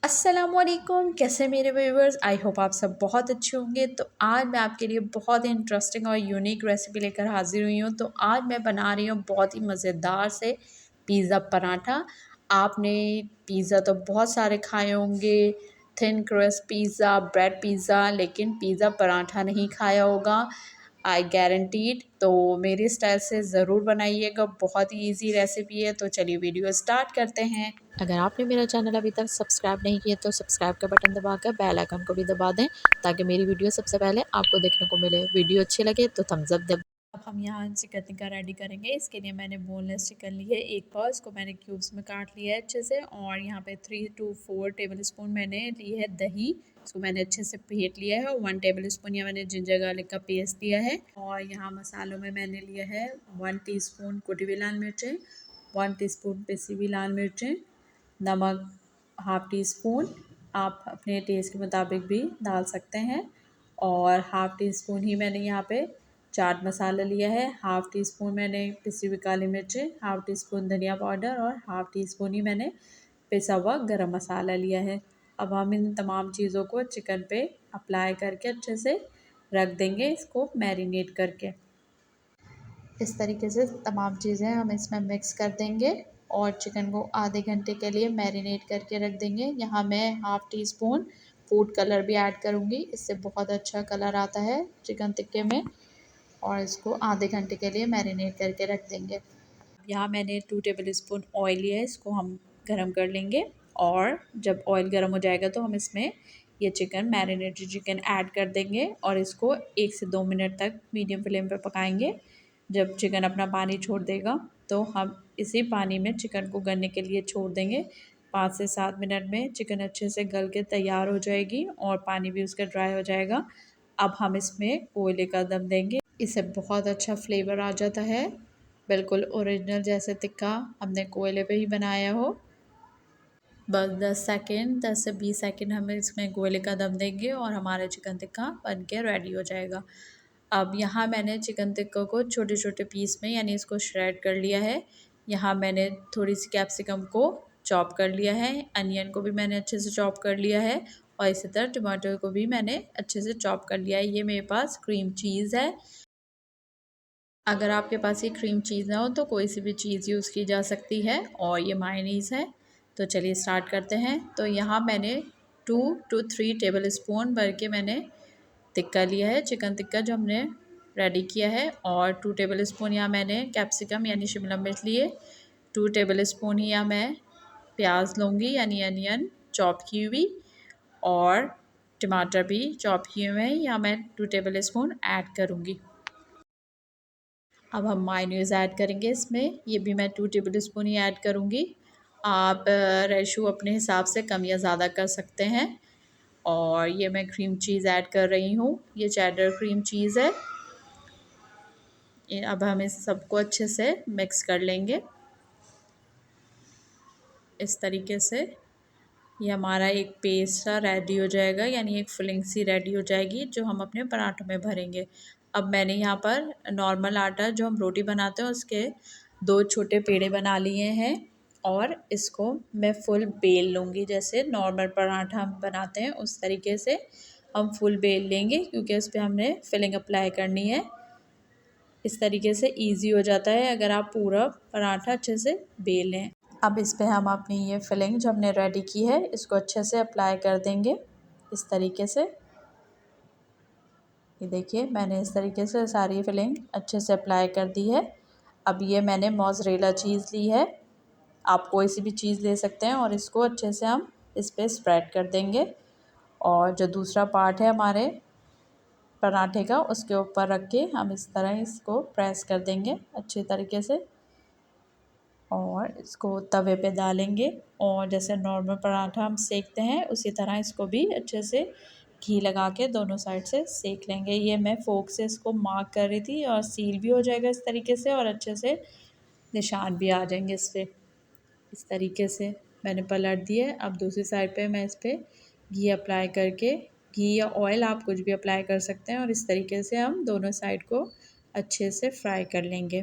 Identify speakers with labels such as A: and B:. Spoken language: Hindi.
A: अस्सलाम वालेकुम, कैसे मेरे व्यूवर्स। आई होप आप सब बहुत अच्छे होंगे। तो आज मैं आपके लिए बहुत ही इंटरेस्टिंग और यूनिक रेसिपी लेकर हाजिर हुई हूँ। तो आज मैं बना रही हूँ बहुत ही मज़ेदार से पिज़्ज़ा पराठा। आपने पिज़्ज़ा तो बहुत सारे खाए होंगे, thin crust pizza, bread pizza, लेकिन पिज़्ज़ा पराठा नहीं खाया होगा, आई गारंटीड। तो मेरे स्टाइल से ज़रूर बनाइएगा, बहुत ही ईजी रेसिपी है। तो चलिए वीडियो स्टार्ट करते हैं।
B: अगर आपने मेरा चैनल अभी तक सब्सक्राइब नहीं किया तो सब्सक्राइब का बटन दबाकर बेल आइकन को भी दबा दें ताकि मेरी वीडियो सबसे पहले आपको देखने को मिले। वीडियो अच्छी लगे तो थम्स अप दे।
A: अब हम यहाँ चिकन टिक्का रेडी करेंगे। इसके लिए मैंने बोनलेस चिकन ली है एक पाव, इसको मैंने क्यूब्स में काट लिया है अच्छे से। और यहाँ पे 3 to 4 टेबल स्पून मैंने ली है दही, इसको मैंने अच्छे से फेंट लिया है। और 1 टेबल स्पून यहाँ मैंने जिंजर गार्लिक का पेस्ट लिया है। और यहाँ मसालों में मैंने लिया है 1 टीस्पून कुटी हुई लाल मिर्चें, 1 टीस्पून पिसी हुई लाल मिर्चें, नमक हाफ़ टी स्पून, आप अपने टेस्ट के मुताबिक भी डाल सकते हैं। और हाफ़ टी स्पून ही मैंने यहाँ पे चाट मसाला लिया है, हाफ़ टी स्पून मैंने पिसी हुई काली मिर्चें, हाफ़ टी स्पून धनिया पाउडर और हाफ़ टी स्पून ही मैंने पिसा हुआ गरम मसाला लिया है। अब हम इन तमाम चीज़ों को चिकन पे अप्लाई करके अच्छे से रख देंगे, इसको मैरिनेट करके। इस तरीके से तमाम चीज़ें हम इसमें मिक्स कर देंगे और चिकन को आधे घंटे के लिए मैरिनेट करके रख देंगे। यहाँ मैं half tea spoon food colour भी ऐड करूँगी, इससे बहुत अच्छा कलर आता है चिकन टिक्के में। और इसको आधे घंटे के लिए मैरिनेट करके रख देंगे। यहाँ मैंने 2 टेबल स्पून ऑयल लिया है, इसको हम गरम कर लेंगे। और जब ऑयल गरम हो जाएगा तो हम इसमें ये चिकन मैरिनेटेड चिकन ऐड कर देंगे और इसको 1 से 2 मिनट तक मीडियम फ्लेम पर पकाएंगे। जब चिकन अपना पानी छोड़ देगा तो हम इसी पानी में चिकन को गलने के लिए छोड़ देंगे। 5 से 7 मिनट में चिकन अच्छे से गल के तैयार हो जाएगी और पानी भी उसका ड्राई हो जाएगा। अब हम इसमें कोयले का दम देंगे, इससे बहुत अच्छा फ्लेवर आ जाता है, बिल्कुल ओरिजिनल जैसे टिक्का हमने कोयले पे ही बनाया हो। बस 10 से 20 सेकंड हम इसमें कोयले का दम देंगे और हमारा चिकन टिक्का बन के रेडी हो जाएगा। अब यहाँ मैंने चिकन टिक्का को छोटे छोटे पीस में यानी इसको श्रेड कर लिया है। यहाँ मैंने थोड़ी सी कैप्सिकम को चॉप कर लिया है, अनियन को भी मैंने अच्छे से चॉप कर लिया है और इसी तरह टमाटर को भी मैंने अच्छे से चॉप कर लिया है। ये मेरे पास क्रीम चीज़ है, अगर आपके पास ये क्रीम चीज़ ना हो तो कोई सी भी चीज़ यूज़ की जा सकती है। और ये मायोनीज़ है। तो चलिए स्टार्ट करते हैं। तो यहाँ मैंने 2 to 3 टेबल स्पून भर के मैंने टिक्का लिया है, चिकन टिक्का जो हमने रेडी किया है। और 2 टेबल स्पून यहाँ मैंने कैप्सिकम यानी शिमला मिर्च लिए, 2 टेबल स्पून ही यहाँ मैं प्याज लूँगी यानी अनियन चॉप की हुई, और टमाटर भी चॉप किए हुए हैं, यहाँ मैं 2 टेबल स्पून ऐड करूँगी। अब हम मायोनीज़ ऐड करेंगे इसमें, ये भी मैं 2 टेबल स्पून ही ऐड करूँगी। आप रेशो अपने हिसाब से कम या ज़्यादा कर सकते हैं। और ये मैं क्रीम चीज़ ऐड कर रही हूँ, ये चेडर क्रीम चीज़ है। अब हम इस सबको अच्छे से मिक्स कर लेंगे इस तरीके से। ये हमारा एक पेस्ट सा रेडी हो जाएगा, यानी एक फिलिंग सी रेडी हो जाएगी जो हम अपने पराठों में भरेंगे। अब मैंने यहाँ पर नॉर्मल आटा जो हम रोटी बनाते हैं उसके 2 छोटे पेड़े बना लिए हैं और इसको मैं फुल बेल लूँगी, जैसे नॉर्मल पराठा हम बनाते हैं उस तरीके से हम फुल बेल लेंगे, क्योंकि उस पर हमने फिलिंग अप्लाई करनी है। इस तरीके से ईज़ी हो जाता है अगर आप पूरा पराठा अच्छे से बेल लें। अब इस पे हम अपनी ये फिलिंग जो हमने रेडी की है इसको अच्छे से अप्लाई कर देंगे इस तरीके से। ये देखिए मैंने इस तरीके से सारी फिलिंग अच्छे से अप्लाई कर दी है। अब ये मैंने मोज़रेला चीज़ ली है, आप कोई सी भी चीज़ ले सकते हैं, और इसको अच्छे से हम इस पर स्प्रेड कर देंगे। और जो दूसरा पार्ट है हमारे पराठे का उसके ऊपर रख के हम इस तरह इसको प्रेस कर देंगे अच्छे तरीके से और इसको तवे पे डालेंगे। और जैसे नॉर्मल पराठा हम सेकते हैं उसी तरह इसको भी अच्छे से घी लगा के दोनों साइड से सेक लेंगे। ये मैं फोक से इसको मार्क कर रही थी और सील भी हो जाएगा इस तरीके से और अच्छे से निशान भी आ जाएंगे इस पर। इस तरीके से मैंने पलट दिए। अब दूसरी साइड पे मैं इस पर घी अप्लाई करके, घी या ऑयल आप कुछ भी अप्लाई कर सकते हैं, और इस तरीके से हम दोनों साइड को अच्छे से फ्राई कर लेंगे।